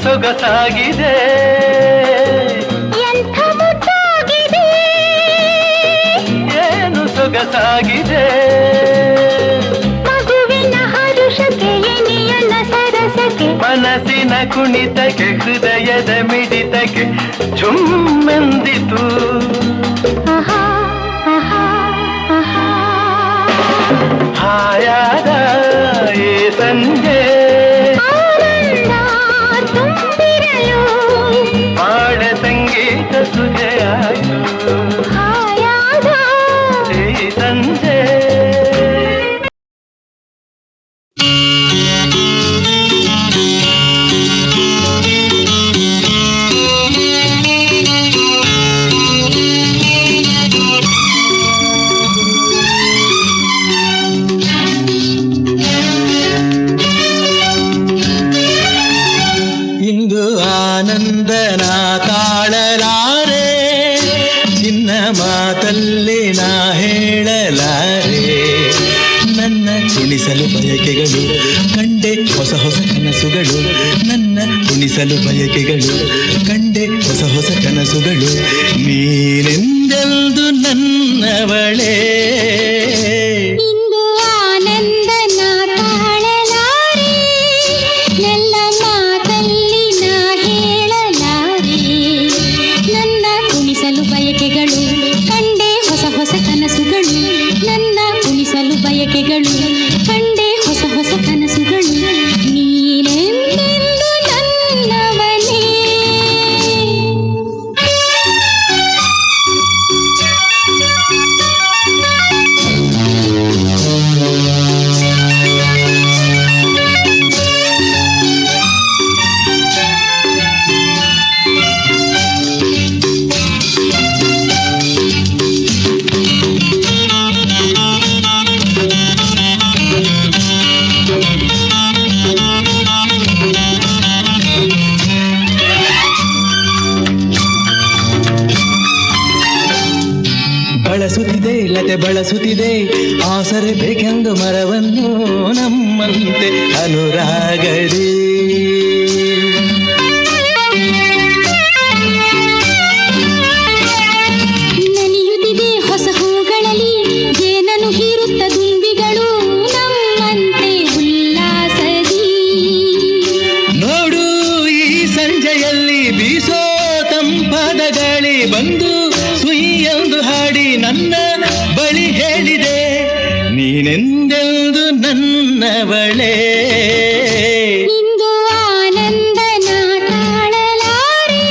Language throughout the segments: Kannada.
ಸೊಗಸಾಗಿದೆ ಎಂಥ ಮುದ್ದಾಗಿದೆ ಏನು ಸೊಗಸಾಗಿದೆ ಮಗುವಿನ ಹರುಷಕ್ಕೆ ಎನಿಯನ ಸರಸಕ್ಕೆ ಮನಸ್ಸಿನ ಕುಣಿತಕ್ಕೆ ಹೃದಯದ ಮಿಡಿತಕ್ಕೆ ಝುಮ್ಮೆಂದಿತು ಆಹಾ ಆಹಾ ಆಹಾ ಹಾಯಾದ ಈ ಸಂಜೆ ಮಾಡ ಸಂಗೀತ ಸುಜೆಯಾಯಿತು ಈ ಸಂಜೆ ಇಂದು ಆನಂದನ ತಾಳಲಾರೆ ನಿನ್ನ ಮಾತಲ್ಲಿ ನಾ ಹೇಳಲಾರೆ ನನ್ನ ಕುಣಿಸಲು ಬಯಕೆಗಳು ಕಂಡೆ ಹೊಸ ಹೊಸ ಕನಸುಗಳು ನನ್ನ ಕುಣಿಸಲು ಬಯಕೆಗಳು ಕಂಡೆ ಹೊಸ ಹೊಸ ಕನಸುಗಳು ನೀನೆಂದೆಂದು ನನ್ನವಳೇ ಇಂದು ಆನಂದನ ತಾಳಲಾರೆ ನನ್ನ ಮಾತಲ್ಲಿ ನಾ ಹೇಳಲಾರೆ ನನ್ನ ಕುಣಿಸಲು ಬಯಕೆಗಳು ಕಂಡೆ ಹೊಸ ಹೊಸ ಕನಸುಗಳು ನನ್ನ ಕುಣಿಸಲು ಬಯಕೆಗಳು ಕಂಡೆ ಹೊಸ ಹೊಸ ಕನಸುಗಳು ನೀನೆಂದೆಂದು ನನ್ನವನೇ ಬಳಸುತ್ತಿದೆ ಲತೆ ಬಳಸುತ್ತಿದೆ ಆಸರೆ ಬೇಕೆಂದು ಮರವನ್ನು ನಮ್ಮಂತೆ ಅನುರಾಗಡಿ ನಲಿಯುತ್ತಿದೆ ಹೊಸ ಹೂಗಳಲ್ಲಿ ಜೇನನ್ನು ಹೀರುತ್ತ ದುಂಬಿಗಳು ನಮ್ಮಂತೆ ಉಲ್ಲಾಸದಿ ನೋಡು ಈ ಸಂಜೆಯಲ್ಲಿ ಬೀಸೋ ತಂಪಾದ ಗಾಳಿ ಬಂದು ಸುಯ್ಯೆಂದು ಹಾಡಿ ನನ್ನ ಬಳಿ ಹೇಳಿದೆ ನೀನೆಂದೆಂದು ನನ್ನವಳೇ ಇಂದು ಆನಂದನ ತಾಳಲಾರೆ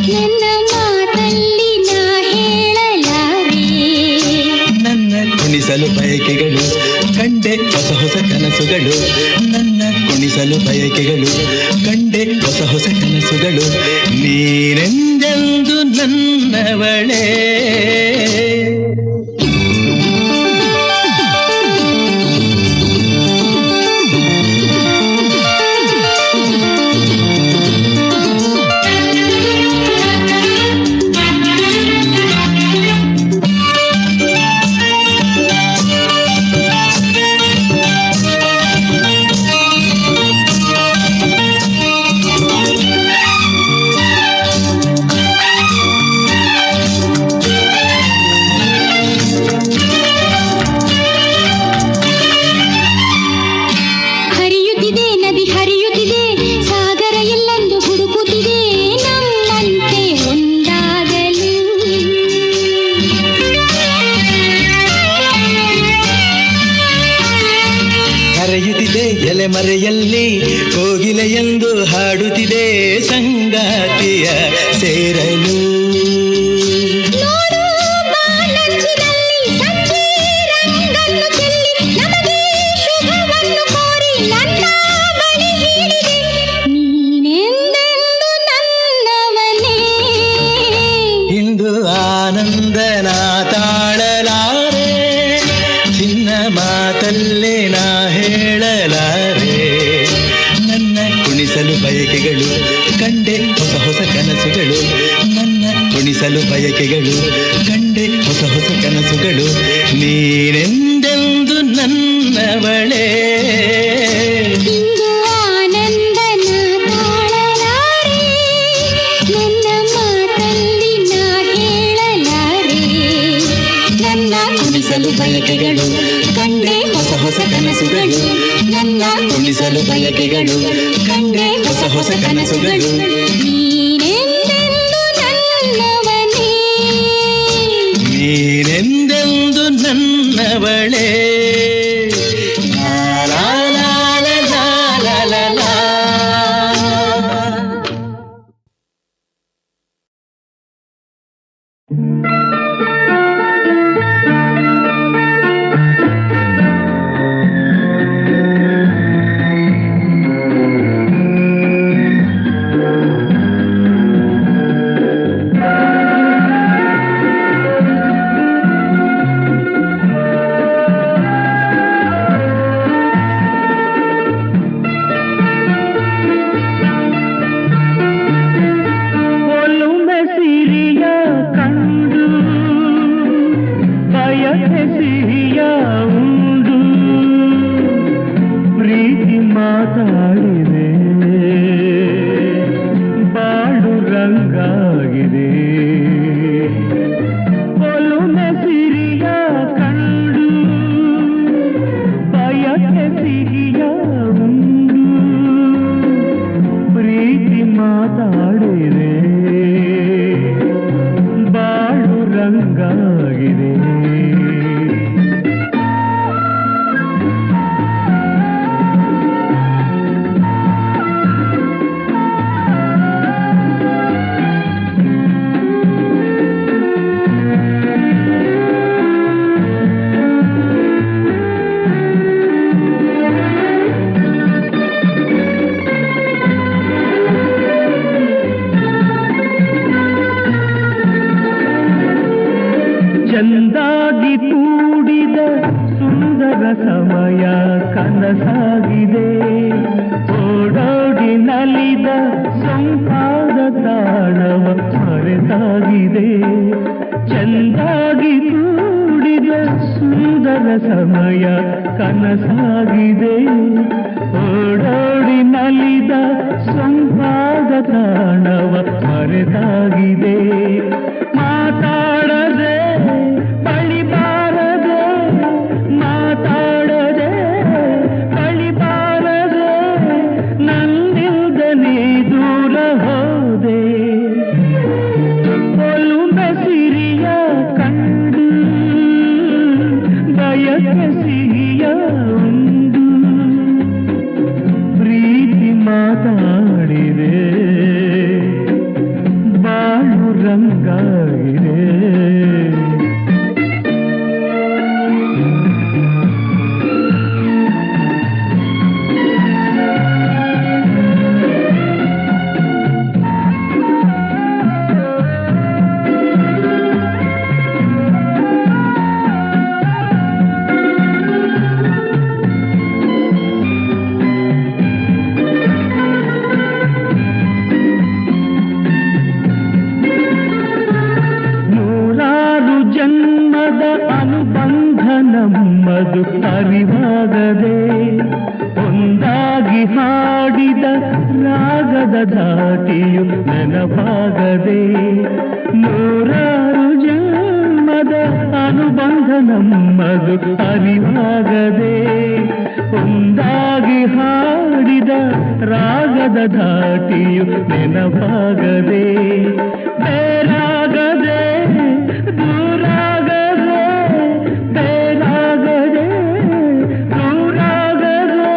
ನನ್ನ ಮಾತಲ್ಲಿ ನಾ ಹೇಳಲಾರೆ ನನ್ನ ಕುಣಿಸಲು ಬಯಕೆಗಳು ಕಂಡೆ ಹೊಸ ಹೊಸ ಕನಸುಗಳು ನನ್ನ ಕುಣಿಸಲು ಬಯಕೆಗಳು ಕಂಡೆ ಹೊಸ ಹೊಸ ಕನಸುಗಳು ನೀನೆಂದೆಂದು ನನ್ನವಳೇ ಕೂಗುತ್ತಿದೆ ಎಲೆಮರೆಯಲ್ಲಿ ಕೋಗಿಲೆ ಎಂದು ಹಾಡುತ್ತಿದೆ ಸಂಗಾತಿಯ ಸೇರಲು. ಇಂದು ಆನಂದನ ತಾಳಲಾರೆ, ಚಿನ್ನ ಮಾತಲ್ಲೇ ನಾ ಹೇಳಲಾರೆ. ನನ್ನ ಕುಣಿಸಲು ಬಯಕೆಗಳು ಕಂಡೆ ಹೊಸ ಹೊಸ ಕನಸುಗಳು, ನನ್ನ ಕುಣಿಸಲು ಬಯಕೆಗಳು ಕಂಡೆ ಹೊಸ ಹೊಸ ಕನಸುಗಳು. ನೀನೆಂದೆಂದು ನನ್ನವಳೇ. ಬಯಕೆಗಳು ಕಂಡೆ ಹೊಸ ಹೊಸ ಕನಸುಗಳು, ನನ್ನ ಕುಣಿಸಲು ಬಯಕೆಗಳು ಕಂಡೆ ಹೊಸ ಹೊಸ ಕನಸುಗಳು. ನೀನೆಂದೆಂದು ನನ್ನವಳೇ. ಲಾ ಲಾ ಲಾ ಲಾ ಲಾ ಲಾ ಲಾ. ಚಂದಾಗಿ ಕೂಡಿದ ಸುಂದರ ಸಮಯ ಕನಸಾಗಿದೆ, ಓಡೋಡಿ ನಲಿದ ಸಂಪಾದ ತಾಣವ ಮರೆತಾಗಿದೆ. ಚಂದಾಗಿ ಕೂಡಿದ ಸುಂದರ ಸಮಯ ಕನಸಾಗಿದೆ, ಓಡೋಡಿ ನಲಿದ ಸಂಪಾದ ತಾಣವ ಮರೆತಾಗಿದೆ. ಮಾತಾಡದೆ ಬಳಿಬಾರದೆ, ಮಾತಾಡದೆ ಬಳಿಬಾರದೆ, ನನ್ನಿಂದನೇ ದೂರ ಹೋದೆ. ಒಲುಮೆ ಸಿರಿಯ ಕಂಡು ಬಯಕೆ ಸಿಹಿಯ ಉಂಡು, ಪ್ರೀತಿ ಮಾತಾಡಿದೆ ಬಾಳು ರಂಗಾಗಿದೆ. ನಮ್ಮದು ಅರಿವಾಗದೆ ಒಂದಾಗಿ ಹಾಡಿದ ರಾಗದ ಧಾಟಿಯು ನೆನಪಾಗದೆ, ನೂರಾರು ಜನ್ಮದ ಅನುಬಂಧ ನಮ್ಮದು ಅರಿವಾಗದೆ ಒಂದಾಗಿ ಹಾಡಿದ ರಾಗದ ಧಾಟಿಯು ನೆನಪಾಗದೆ, ಬೇರಾಗದೆ ದೂರಾಗದೆ, ಬೇರಾಗದೆ ದೂರಾಗದೆ,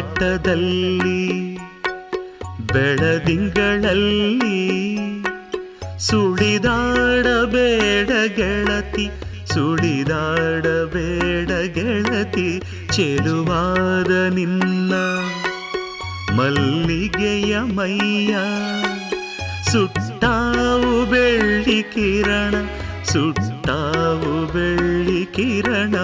ಬೆಟ್ಟದಲ್ಲಿ ಬೆಳದಿಂಗಳಲ್ಲಿ ಸುಳಿದಾಡಬೇಡ ಗೆಳತಿ, ಸುಳಿದಾಡಬೇಡ ಗೆಳತಿ, ಚೆಲುವಾದ ನಿನ್ನ ಮಲ್ಲಿಗೆಯ ಮೈಯ ಸುಟ್ಟಾವು ಬೆಳ್ಳಿ ಕಿರಣ, ಸುಟ್ಟಾವು ಬೆಳ್ಳಿ ಕಿರಣ.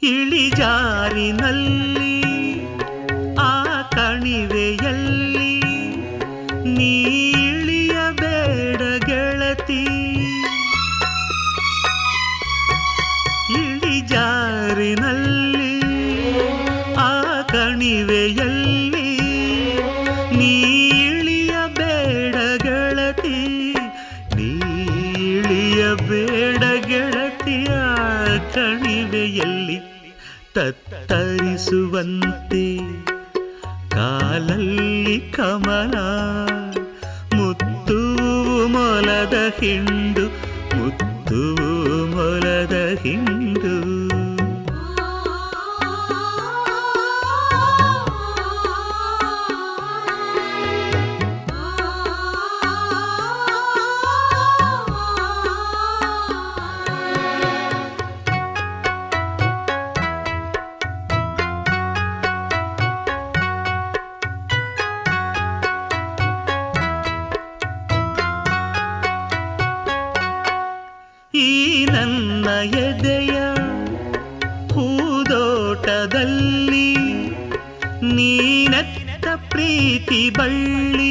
ಇಳಿಜಾರಿನಲ್ಲಿ ಆ ಕಣಿವೆಯಲ್ಲಿ ನೀ ಇಳಿಯಬೇಡ ಗೆಳತಿ, ಇಳಿಜಾರಿನಲ್ಲಿ ಆ ಕಣಿವೆಯಲ್ಲಿ ನೀ ಇಳಿಯಬೇಡ ಗೆಳತಿ, ನೀ ಇಳಿಯಬೇಡ ಗೆಳತಿಯ ಕಣಿವೆಯಲ್ಲಿ ತತ್ತರಿಸುವಂತೆ ಕಾಲಲ್ಲಿ ಕಮಲ, ಮುತ್ತು ಮೊಲದ ಹಿಂಡು, ಮುತ್ತು ಮೊಲದ ಹಿಂಡು. ಈ ನನ್ನ ಎದೆಯ ಹೂದೋಟದಲ್ಲಿ ನೀನೆತ್ತ ಪ್ರೀತಿ ಬಳ್ಳಿ,